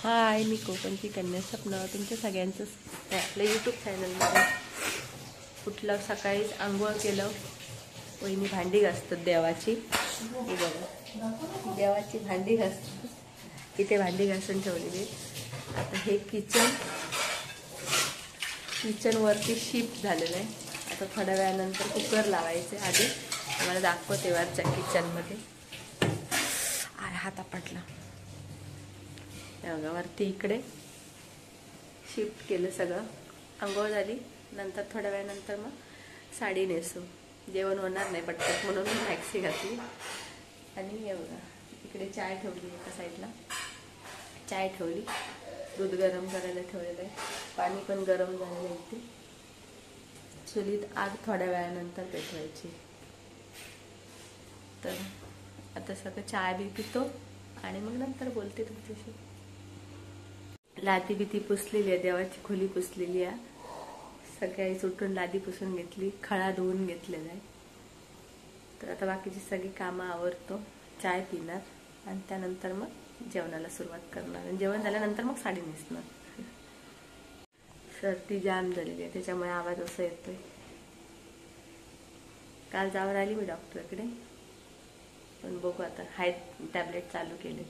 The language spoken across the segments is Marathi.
हाय, मी कोकणची कन्या स्वप्न तुमच्या सगळ्यांचं आपल्या यूट्यूब चॅनलमध्ये. कुठलं सकाळीच आंघोळ केलं, वहिनी भांडी घासतात देवाची. हे बघा, देवाची भांडी घासतात, इथे भांडी घासून ठेवलेली. आता हे किचनवरती शिफ्ट झालेलं आहे. आता थोड्या वेळानंतर कुकर लावायचे. आधी तुम्हाला दाखवते वरच्या किचनमध्ये. हात आपटला बघा. वरती इकडे शिफ्ट केलं सगळं. आंघोळ झाली, नंतर थोड्या वेळानंतर मग साडी नेसू. जेवण होणार नाही पटकन म्हणून मी मॅक्सी घातली. आणि हे बघा, इकडे चाय ठेवली. एका साईडला चाय ठेवली, दूध गरम करायला ठेवलेलं आहे. पाणी पण गरम झालेलं आहे. इथे चुलीत आग थोड्या वेळानंतर पेटवायची. तर आता सगळं चाय बी पितो आणि मग नंतर बोलते तुमच्याशी. लादी बिती पुसलेली आहे, देवाची खोली पुसलेली आहे. सगळ्या सुटून लादी पुसून घेतली, खळा धुवून घेतलेला आहे. तर आता बाकीची सगळी कामं आवरतो, चाय पिणार आणि त्यानंतर मग जेवणाला सुरुवात करणार. आणि जेवण झाल्यानंतर मग साडी नेसणार. सर्दी जाम झालेली आहे, त्याच्यामुळे आवाज असा येतोय. काल जाऊन आली मी डॉक्टरकडे, पण बघू आता. हाय टॅबलेट चालू केले.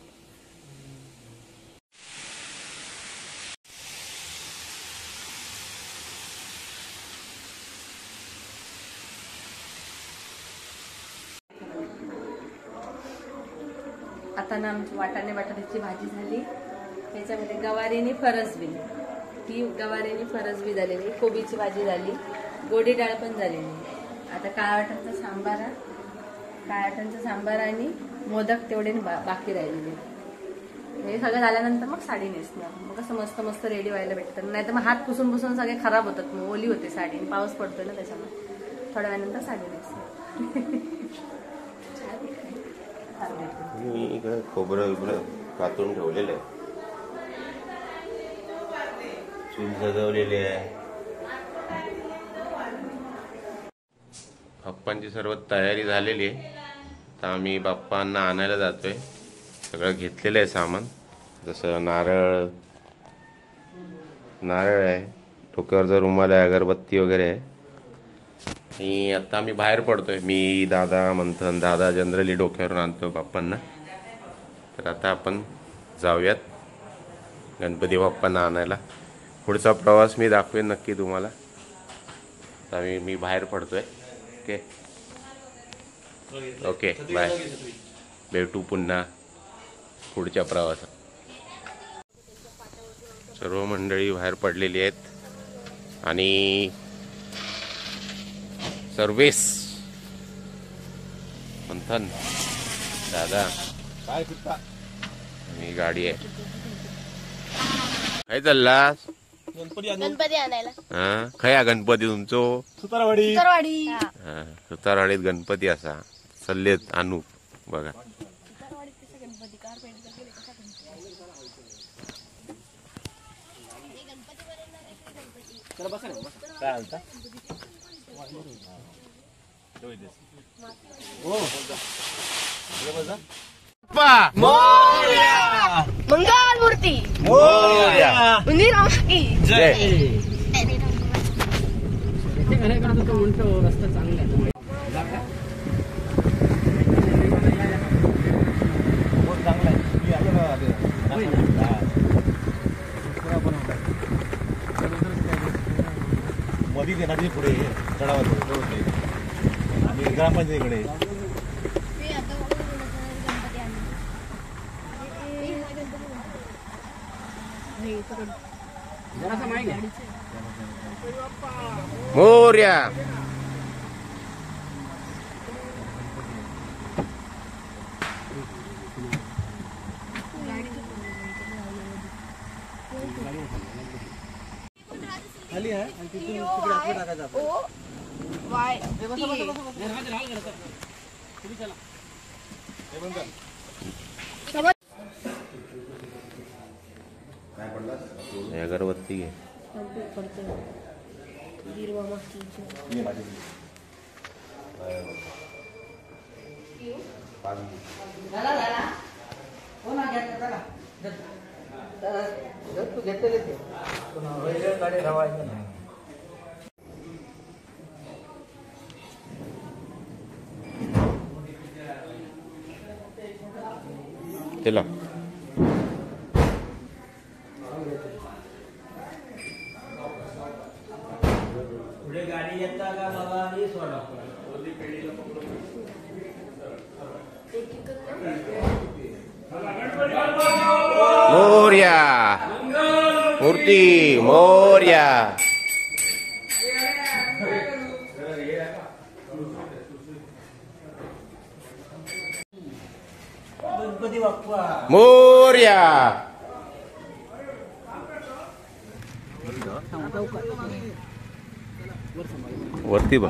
आता ना आमची वाटाणे बटाट्याची भाजी झाली. त्याच्यामध्ये गवारीनी फरसबी, ही गवारीनी फरसबी झालेली. कोबीची भाजी झाली, गोडी डाळ पण झालेली. आता काळवटांचा सांबार आणि मोदक तेवढे बाकी राहिलेले. हे सगळं झाल्यानंतर मग साडी नेसणार. मग कसं मस्त मस्त रेडी व्हायला भेटतात. नाही तर मग हात पुसून पुसून सगळे खराब होतात, मग ओली होते साडी. पाऊस पडतोय ना, त्याच्यामुळे थोड्या वेळानंतर साडी नेसणार. मी इकडे खोबरं कातून ठेवलेलं आहे, चूल सजवलेली आहे. बाप्पांची सर्व तयारी झालेली आहे. तर आम्ही बाप्पांना आणायला जातोय. सगळं घेतलेलं आहे सामान, जसं नारळ आहे, डोक्यावरचा रुमाल आहे, अगरबत्ती वगैरे आहे. आणि आता आम्ही बाहेर पडतोय. मी, दादा, मंथन. दादा जनरली डोक्यावरून आणतो बाप्पांना. तर आता आपण जाऊयात गणपती बाप्पांना आणायला. पुढचा प्रवास मी दाखवेन नक्की तुम्हाला. तर मी बाहेर पडतोय. Okay bye. भेटू पुन्हा पुढच्या प्रवासात. सर्व मंडळी बाहेर पडलेली आहेत आणि सर्वेस, मंथन, दादा, आणि गाडी आहे. काय चाललास? गणपती आणायला. हा, खया गणपती तुमचो? सुतारवाडीत गणपती असा सल्लेत आणू बघा. मंगलमूर्ती मध्ये नदी पुढे चढावर आणि ग्रामपंचायतीकडे. मोर्या. खाली आहे आणि तिथून तिकडे आत टाकायचं आपण. अगरबत्ती घे. चला पुढे गाडी येता का बाबा आणि सोडा मोर्या मूर्ती मोर्या गणपती बाप्पा मोर्या वरती बघ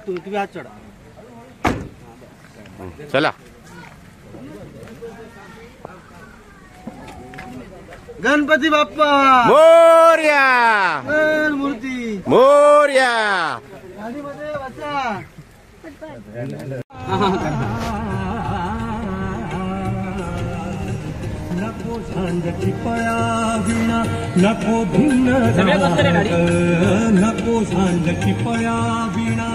तुम्ही हात चढा चला गणपती बाप्पा मोर्या मूर्ती मोर्या गाडीमध्ये बसा नको झांजची पया विणा नको भिन्न नको झांजची पया विणा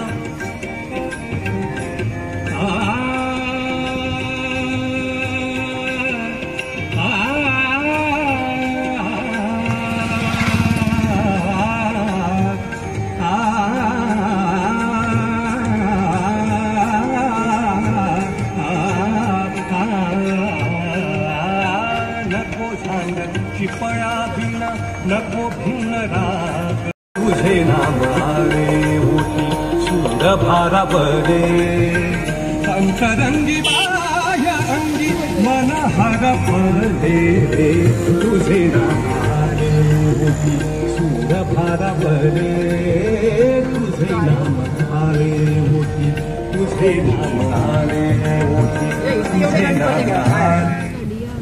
चिपळा भिना नको भिन्न राग तुझे नाम आरे होती सूर भारा बरे अंतरंगी बाह्य अंगी मन हर पडले रे तुझे नाम आरे होती सूर भारा बरे तुझे नाम आरे होती तुझे नाम आरे होती तुझे नाम आरे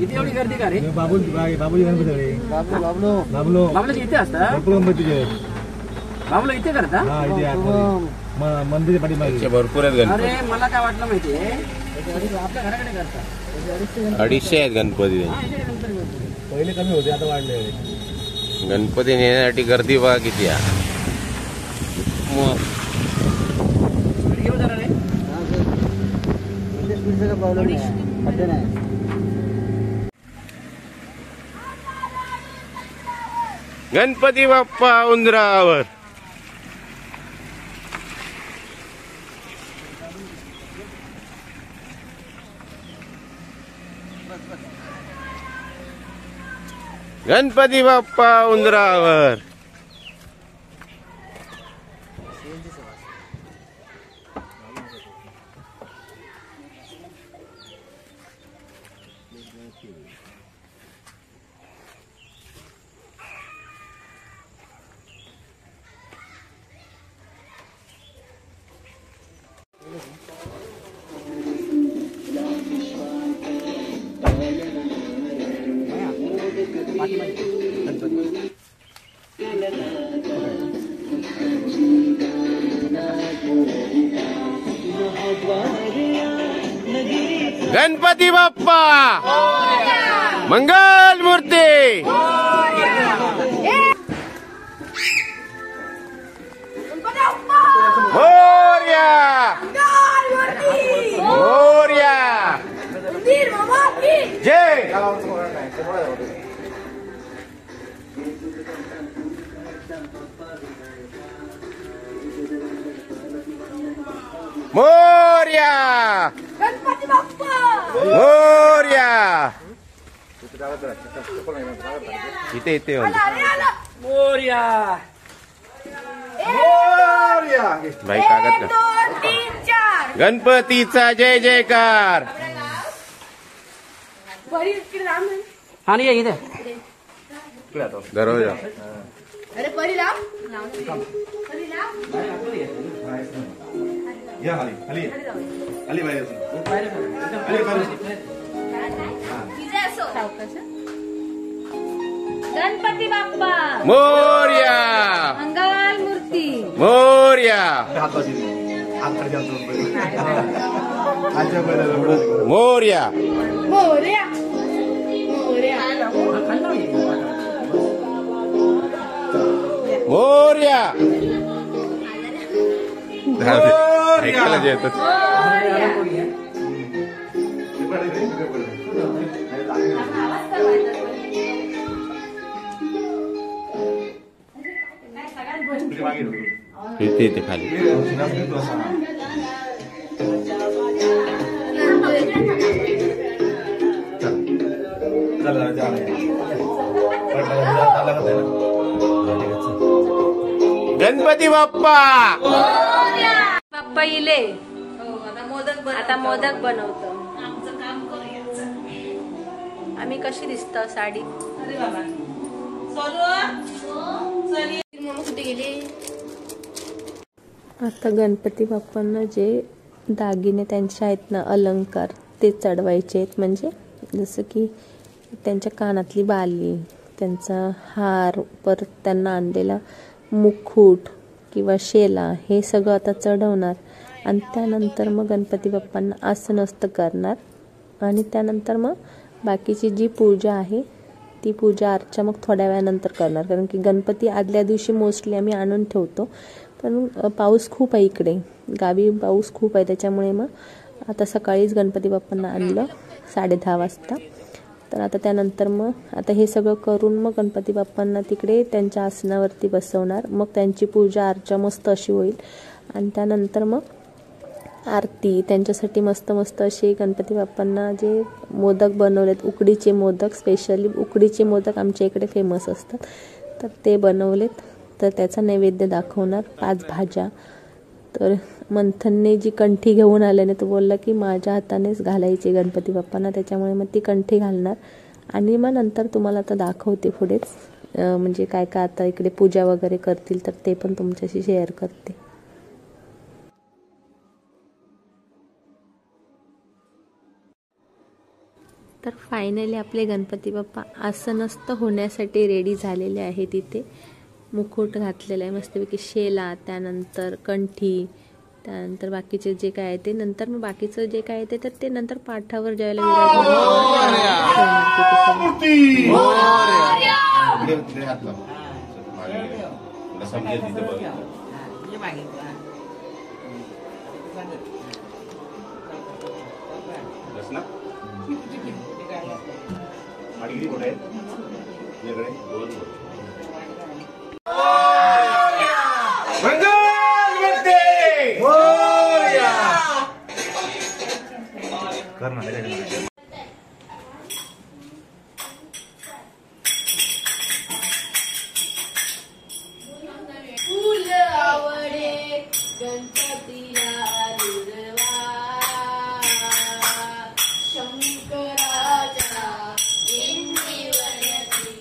इथे एवढी गर्दी का रे बाबूजी गणपती बाबलो बाबलो इथे असतात भरपूर गणपतीचे बाबलो इथे करता हा इथे मंदिर पाठीमागे भरपूर आहेत अरे गणपती मला काय वाटलं माहितीये आपल्या घराकडे करता 250 आहेत गणपती पहिले कमी होते आता वाढले गणपती नेण्यासाठी गर्दी बघा किती आहे घेऊ जरा रे प्रॉब्लेम नाही गणपती बाप्पा उंदरावर गणपती बाप्पा उंदरावर गणपती बाप्पा मंगल मूर्ती मोर्या मोर्या जय मोर्या गणपती बाप्पा मोर्या इथे इथे मोर्या भाई कागद का 1 2 3 4 गणपतीचा जय जयकार आणि ये इथे दरवाजा अरे परी लाव परी लाव या खाली बाहेर गणपती बाप्पा मोर्या मंगल मूर्ती मोर्या हात मोरया मोरया मोरया ऐकायला जे येतं. इथे इथे खाली गणपती बाप्पा बाप्पा इले आता मोदक बनवतो. आम्ही कशी दिसतो साडी? आता गणपती बाप्पांना जे दागिने त्यांचे आहेत ना, अलंकार, ते चढवायचे आहेत. म्हणजे जसं की त्यांच्या कानातली बाली, त्यांचा हार, परत त्यांना आणलेला मुकुट किंवा शेला, हे सगळं आता चढवणार. आणि त्यानंतर मग गणपती बाप्पांना आसनस्थ करणार. आणि त्यानंतर मग बाकीची जी पूजा आहे ती पूजा अर्चा मग थोड्या वेळानंतर करणार. कारण की गणपती आदल्या दिवशी मोस्टली आम्ही आणून ठेवतो, पण पाऊस खूप आहे इकडे, गावी पाऊस खूप आहे, त्याच्यामुळे मग आता सकाळीच गणपती बाप्पांना आणलं 10:30 वाजता. तर आता त्यानंतर मग आता हे सगळं करून मग गणपती बाप्पांना तिकडे त्यांच्या आसनावरती बसवणार. मग त्यांची पूजा अर्चा मस्त अशी होईल. आणि त्यानंतर मग आरती, त्यांच्यासाठी मस्त मस्त असे गणपती बाप्पांना जे मोदक बनवलेत, उकडीचे मोदक, स्पेशली उकडीचे मोदक आमच्या इकडे फेमस असतात, तर ते बनवलेत. तर त्याचा नैवेद्य दाखवणार. 5 भाज्या. तर मंथनने जी कंठी घेऊन आल्याने तो बोलला की माझ्या हातानेच घालायची गणपती बाप्पांना, त्याच्यामुळे मग ती कंठी घालणार. आणि मग नंतर तुम्हाला आता दाखवते पुढेच म्हणजे काय काय आता इकडे पूजा वगैरे करतील, तर ते पण तुमच्याशी शेअर करते. तर फायनली आपले गणपती बाप्पा आसनस्थ होण्यासाठी रेडी झालेले आहे. तिथे मुकुट घातलेला आहे मस्तपैकी, शेला, त्यानंतर कंठी, त्यानंतर बाकीचे जे काय आहे ते नंतर, मग बाकीचं जे काय आहे ते तर ते नंतर पाठावर ज्यावेळेला फुल आवडे गणपतीला दुर्वा, शंकराच्या इंदिवरती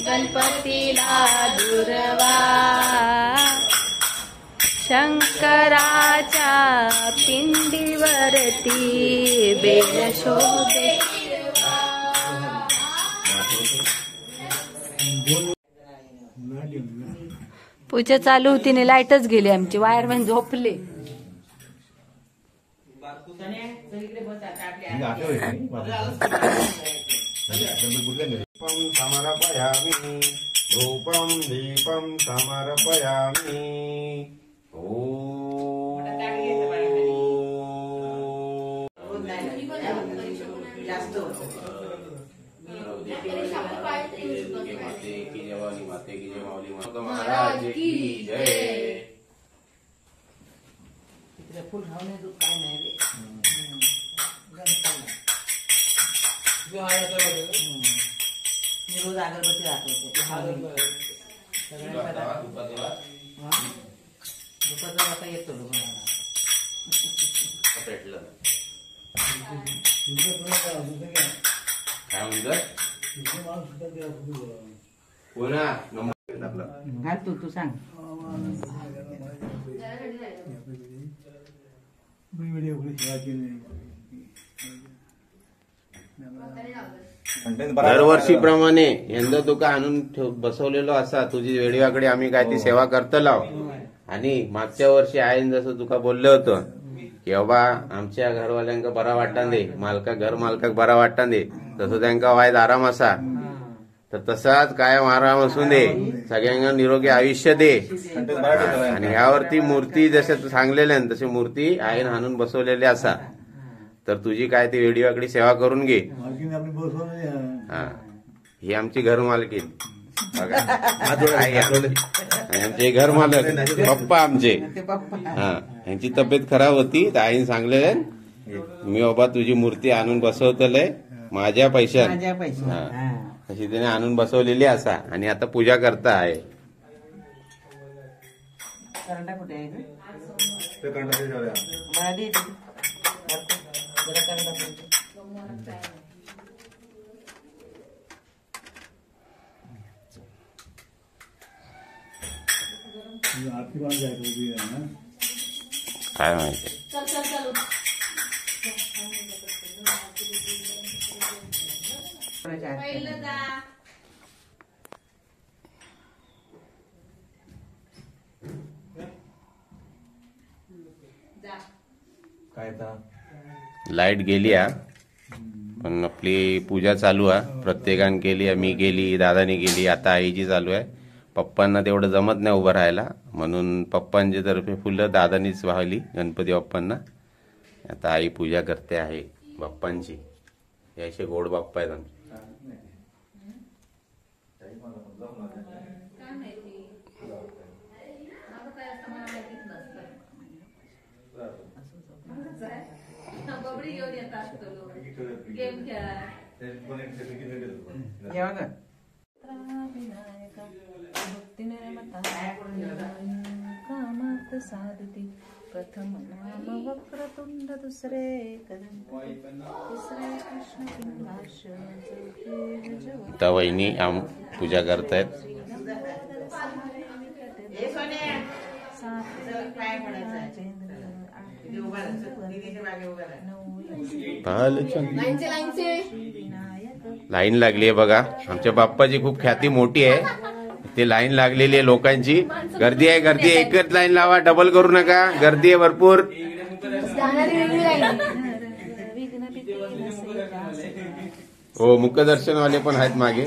गणपतीला दुर्वा, शंकराच्या पिंडीवरती बेल शोभे. पूजा चालू होती ने लाईटच गेली आमची, वायरमॅन झोपले. समर्पयामि धूपं दीपं समर्पयामि. महाराज की जय. फुल खाऊन दूध काय नाही रे. मी रोज अगरबत्ती राहतो दुपारचा वाजता येतो पेटलं काय म्हणतात पुन्हा घाल तू सांग. दरवर्षीप्रमाणे यंदा तुका आणून बसवलेलो असा तुझी वेडीवाकडे आम्ही काय ती सेवा करतलो. आणि मागच्या वर्षी आईन जसं तुका बोललं होतं की बाबा आमच्या घरवाल्यांका बरा वाटतान दे, घर मालकाक बरा वाटतान दे, तसं त्यांका वायद आराम असा. तर तसाच कायम आराम असून दे, सगळ्यांना निरोगी आयुष्य दे. आणि यावरती मूर्ती जसे सांगलेल्या तशी मूर्ती आईन आणून बसवलेली असा. तर तुझी काय ती वेडीवाकडी सेवा करून घे. हा, ही आमची घर मालकीन बघा, आमचे घर मालक पप्पा आमचे. हा, यांची तब्येत खराब होती तर आईन सांगले मी बाबा तुझी मूर्ती आणून बसवतलंय माझ्या पैशात. अशी त्याने आणून बसवलेली असा. आणि आता पूजा करता आहे. काय माहिती लाईट गेली हा, पण आपली पूजा चालू आहे. प्रत्येकाने केली, मी केली, दादानी केली, आता आईची चालू आहे. पप्पांना तेवढं जमत नाही उभं राहायला, म्हणून पप्पांच्या तर्फे फुलं दादानीच वाहली गणपती बाप्पांना. आता आई पूजा करते आहे बाप्पांची. हे असे गोड बाप्पा आहेत आमचे. प्रथम नाम वक्रतुंड, दुसरे तिसरे कृष्ण पिंडाश. आता वहिनी पूजा करतायत. लाईन लागली आहे बघा. आमच्या बाप्पाची खूप ख्याती मोठी आहे. ते लाईन लागलेली आहे, लोकांची गर्दी आहे. गर्दी आहे, एकच लाईन लावा, डबल करू नका. गर्दी आहे भरपूर. हो, मुखदर्शनवाले पण आहेत मागे.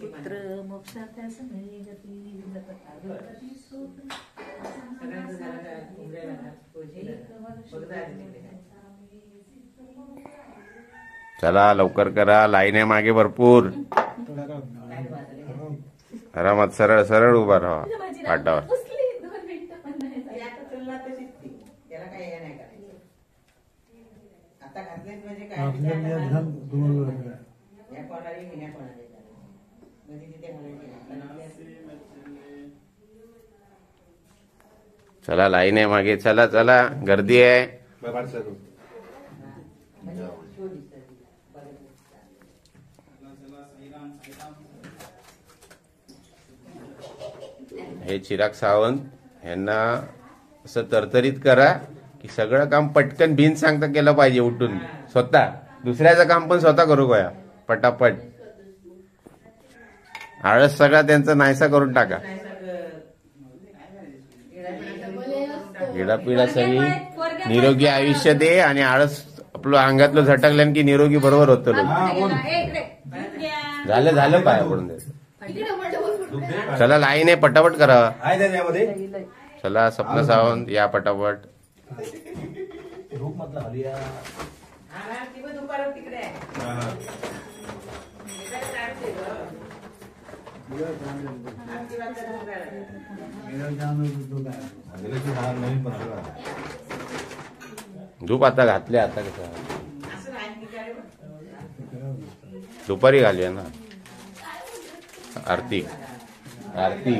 पुत्र मोक्षार्थ्यासमये गती. चला लवकर करा, लाईन आहे मागे भरपूर. आरामात सरळ सरळ उभा राहा पाटावर. चला लाईन आहे मागे, चला चला, गर्दी आहे. हे चिराग सावंत यांना असं तरतरीत करा की सगळं काम पटकन बिन सांगता केलं पाहिजे. उठून स्वतः दुसऱ्याचं काम पण स्वतः करू गया पटापट. आळस सगळा त्यांचा नाहीसा करून टाका. पिढा सगळी निरोगी आयुष्य दे. आणि आळस आपलं अंगातलं झटकल्यान की निरोगी बरोबर होतं. झालं झालं पाय पडून द्यायचं. चला लाईन आहे, पटापट करा. चला सपना सावंत या पटापट. धूप आता घातले, आता कसं दुपारी घालूया ना. आरती आरती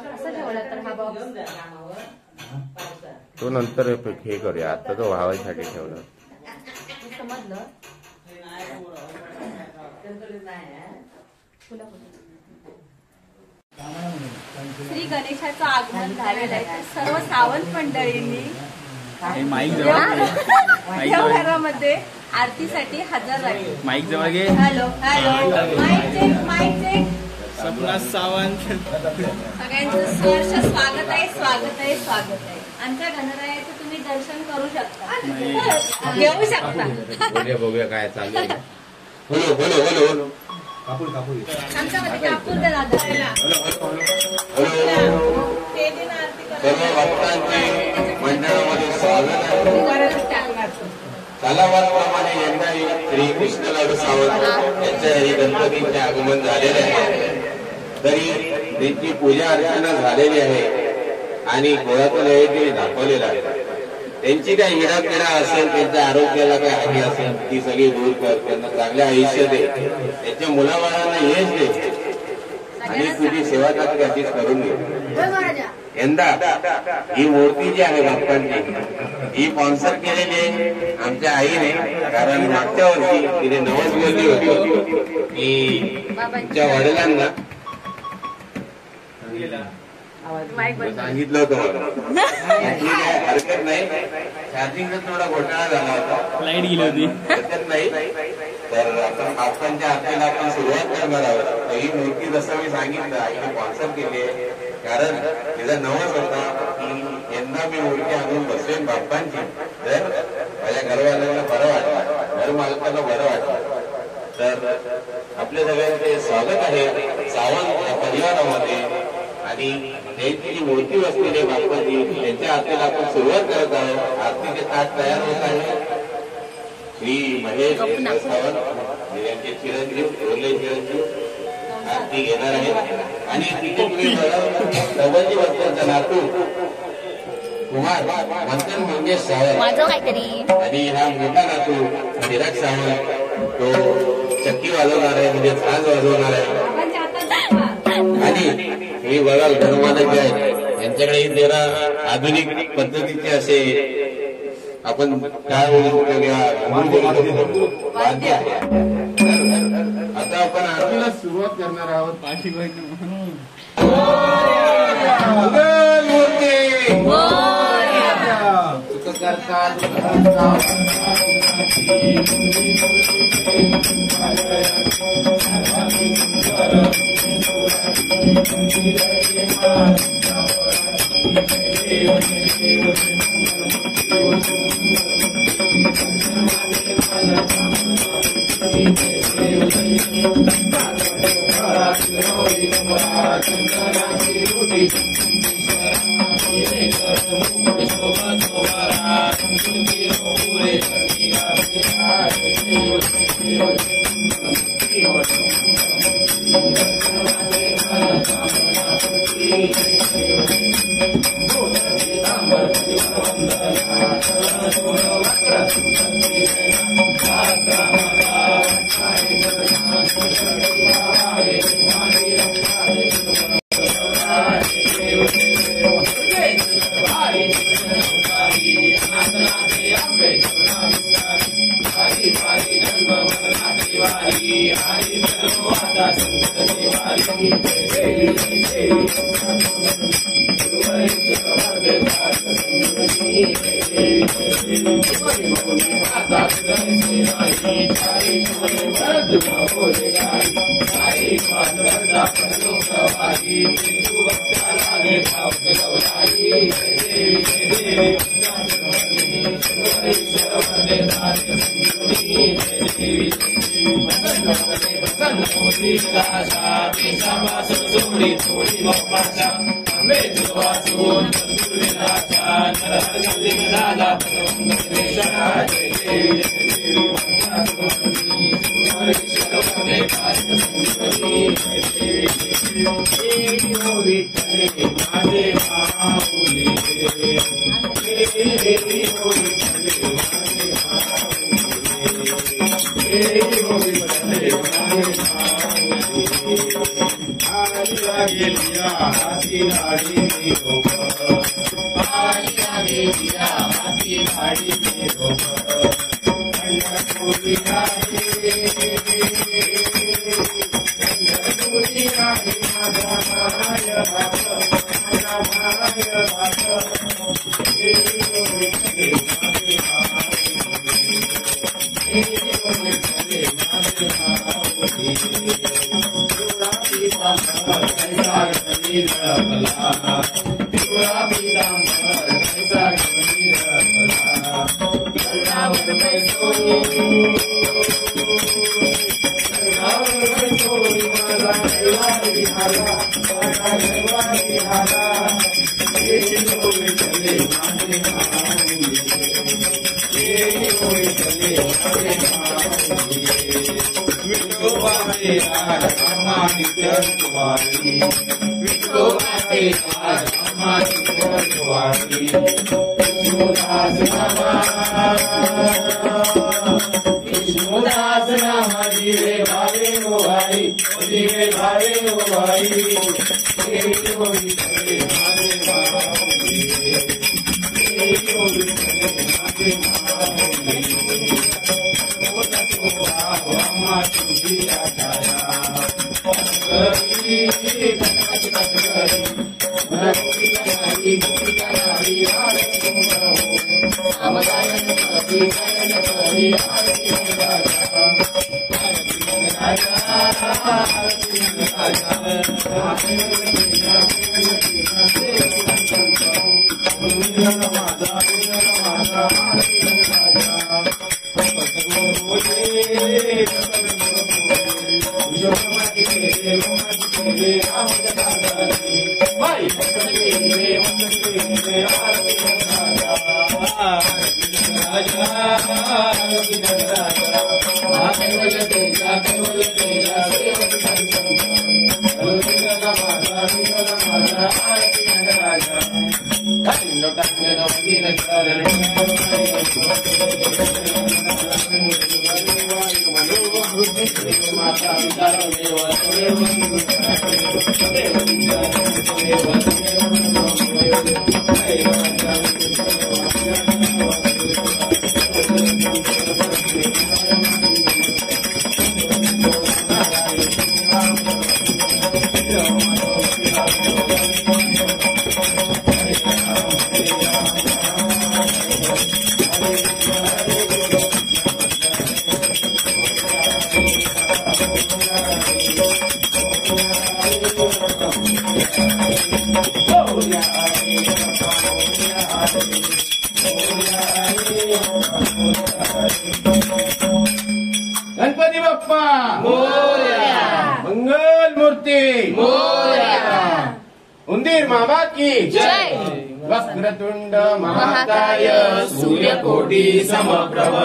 असं ठेवलं तर हा बॉक्स तो नंतर हे करूया, आता तो व्हावायसाठी ठेवला. समजलं. श्री गणेशाचं आगमन झालेलं आहे. तर सर्व सावंत मंडळींनी देवघरामध्ये आरतीसाठी हजर राहिले. माईक जवळ घे. Hello hello, mike check, mike check. Sapna Sawant सगळ्यांचं सहर्ष स्वागत आहे, स्वागत आहे, स्वागत आहे. आमच्या गणरायाचं तुम्ही दर्शन करू शकता, घेऊ शकता. बघूया काय चालू आहे. बोलो बोलो बोलो बोलो. आमच्यामध्ये कापूर द्या दादा. सर्व भक्तांचे मंडळामध्ये स्वागत आहे. कालावारप्रमाणे यंदाही श्री कृष्णलाडू सावंत यांच्या हरी गणपतींचे आगमन झालेले आहे. तरी त्यांची पूजा अर्चना झालेली आहे आणि गोळाचा नैवेद्य दाखवलेला आहे. त्यांची काही विडापिडा असेल, त्यांच्या आरोग्याला काही हानी असेल, ती सगळी दूर कर. त्यांना चांगले आयुष्य दे, त्यांच्या मुलाबाळांना यश दे आणि तुझी सेवा तीच करून घे. यंदा ही मूर्ती जी आहे बाप्पांची, ही स्पॉन्सर केलेली आहे आमच्या आईने. कारण मागच्या वर्षी तिने नवस बोलली होती की तिच्या वडिलांना सांगितलं होतं मला. काय हरकत नाही, चार्जिंगचा थोडा घोटाळा झाला होता, लाईट गेली होती, हरकत नाही. तर आपण बाप्पांच्या आरतीला आपण सुरुवात करणार आहोत. ही मूर्ती जसं मी सांगितलं आईने स्पॉन्सर केली आहे. कारण तिचा नवस होता की यंदा मी मूर्ती आणून बसवेन बाप्पांची, तर माझ्या घरवाल्यांना बरं वाटलं, घर मालकाला बरं वाटलं. तर आपल्या सगळ्यांचे स्वागत आहे सावंत या परिवारामध्ये. आणि त्यांची जी मूर्ती बसलेली आहे बाप्पाची, त्यांच्या आरतीला आपण सुरुवात करत आहोत. आरतीचे ताट तयार होत आहे. श्री महेश सावंत यांचे चिरंजीव, थोरले चिरंजीव आरती घेणार आहेत. आणि तिथे तुम्ही डबलजी वस्त्राचा नातू कुमार मंथन मंगेश सावंत आणि हा मोठा नातू चिराग सावंत, तो चक्की वाजवणार आहे, म्हणजे साज वाजवणार आहे. आणि मी बघाल घरमालक जे आहेत यांच्याकडे जरा आधुनिक पद्धतीचे असे आपण काय वाद्य आहे. आता आपण आरतीला सुरुवात करणार आहोत. गेलिया हाती गाडी निरोप आईला गेलिया हाती गाडी निरोप पंढरपुरी आहे पंढरपुरी आहे माझा माय बाप माझा माय बाप विष्णुदास नाम जीवे भावे हो भाई जीवे भावे हो भाई गणपती बाप्पा मोरया, मंगल मूर्ती मोरया, उंदीर मामा की जय, वक्रतुंड महाकाय सूर्यकोटी समप्रभ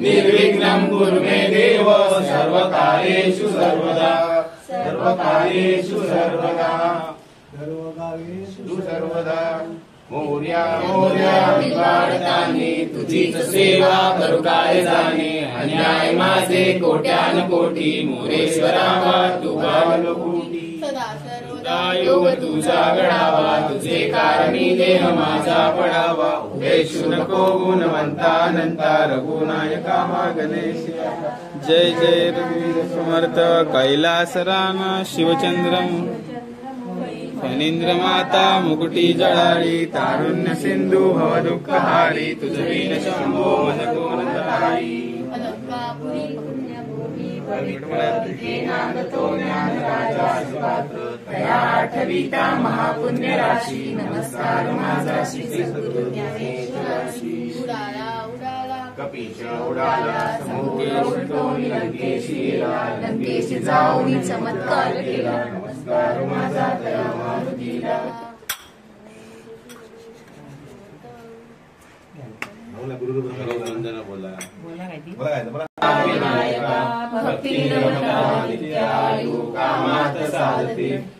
निर्विघ्नं कुरु मे देव सर्वकार्येषु सर्वदा सर्वकार्येषु सर्वदा सर्वदा मोर्या मोर्या विवारतानी तुझीच सेवा करू काय जाणे अन्याय माझे कोट्यान कोटी मोरेश्वरावा तू गावलो कोटी सदा योग तुझा घडावा तुझे कारणी देह माझा पडावा उभेशु नको गुणवंतानंता रघुनायका मा गणेश जय जय रघुवीर समर्थ कैलासरान शिवचंद्रम फणींद्र माता मुकुटी जळाळी तारुण्य सिंधू भव दुःखहारी तुझवीन शंभो मन गोनंदहारी ठविता महापुण्य राशी नमस्कार माझा श्री सद्गुरु ज्ञानेश्वराशी कपीश उडाला समुद्र लंकेशी जाऊन चमत्कार केला नमस्कार माझा तया मारुतीला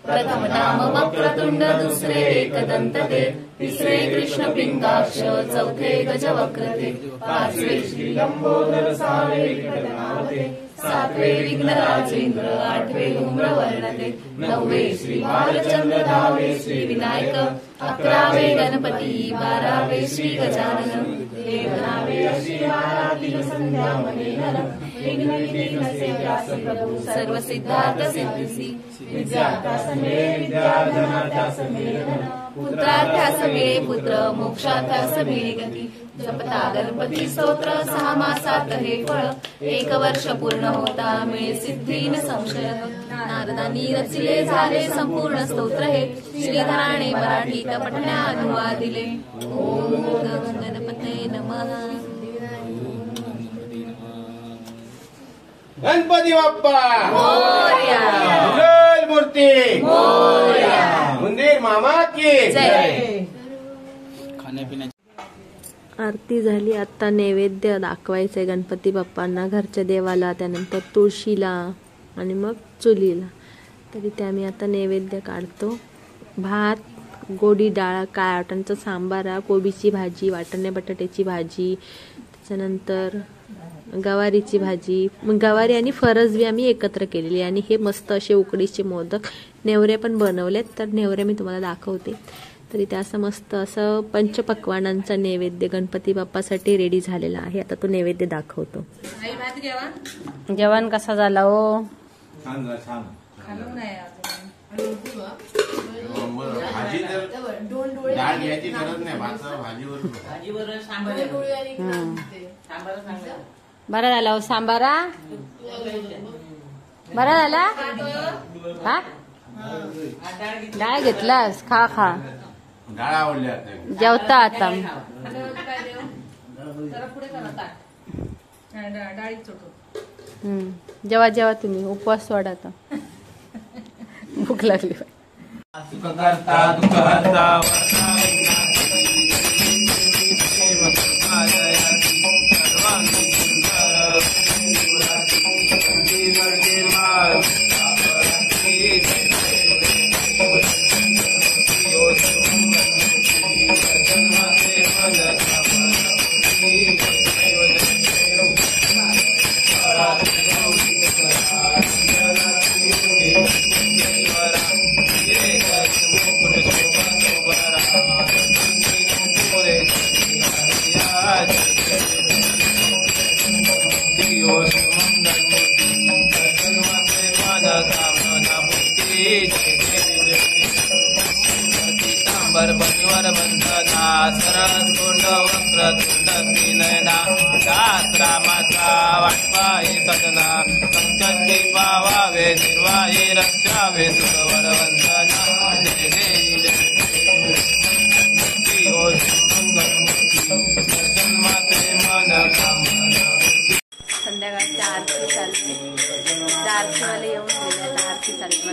प्रथम नाम वक्रतुंड दुसरे एकदंत ते तिसरे कृष्ण पिंगाक्ष चौथे गजवक्र ते पाचवे श्री लंबोदर सहावे विकटनामते सातवे विघ्न राजेंद्र, आठवे धूम्रवर्णते, नववे श्री भालचंद्र, दहावे श्री विनायक, अकरावे गणपती, बारावे श्री गजानन, 13वे श्री बारातील संध्या मनेनर, विघ्नविघ्नसे व्यास प्रभू सर्व सिद्धार्थ सिद्धिसी, विद्यार्थ्यासमे विद्या, धनार्थ्यासमे धन, पुत्रार्थ्यासमे पुत्र, मोक्षार्थ्यासमे गती. जपता गणपती स्तोत्र 6 मासात हे फळ, 1 वर्ष पूर्ण होता मिळे सिद्धी न संशय. नारदांनी रचिले झाले संपूर्ण स्तोत्र हे, श्रीधराने मराठीत पठण्या अनुवादिले. ओम गणपते नमः. गणपती बाप्पा मोरया. मंगल मूर्ती मोरया. मंदिर मामा की जय. खाण्यापिण्याची आरती झाली. आता नैवेद्य दाखवायचंय गणपती बाप्पांना, घरच्या देवाला, त्यानंतर तुळशीला आणि मग चुलीला. तरी त्या मी आता नैवेद्य काढतो. भात, गोडी डाळ, काळ्या वाटाण्याचा सांबारा, कोबीची भाजी, वाटाणे बटाट्याची भाजी, त्याच्यानंतर गवारीची भाजी, गवारी आणि फरस बी आम्ही एकत्र केलेली. आणि हे मस्त असे उकडीचे मोदक, नेवरे पण बनवलेत, तर नेवरे मी तुम्हाला दाखवते. तरी त्या असं मस्त असं पंचपक्वानांचा नैवेद्य गणपती बाप्पासाठी रेडी झालेला आहे. आता तो नैवेद्य दाखवतो. जेवण कसा झाला हो? भाजी डाळ घ्यायची गरज नाही, भाजीवर बरा झाला हो सांबारा? बरा झाला? हा डाळ घेतलास? खा खा. डाळ आवडली जेवता आता. जेव्हा जेव्हा तुम्ही उपवास सोडा आता. भूक लागली. सुखकर्ता दुःखहर्ता बनिवर बंधना सरस्कुंड वक्रतुंड नयना दास रामाचा वाटपाई सदना संकटी पावावे निर्वाही रक्षावे सुरवर वंदना जय जय जन्माते मन कामना. संध्याकाळची आरती चालते. आरतीवाले येऊन गेले. आरती चालते.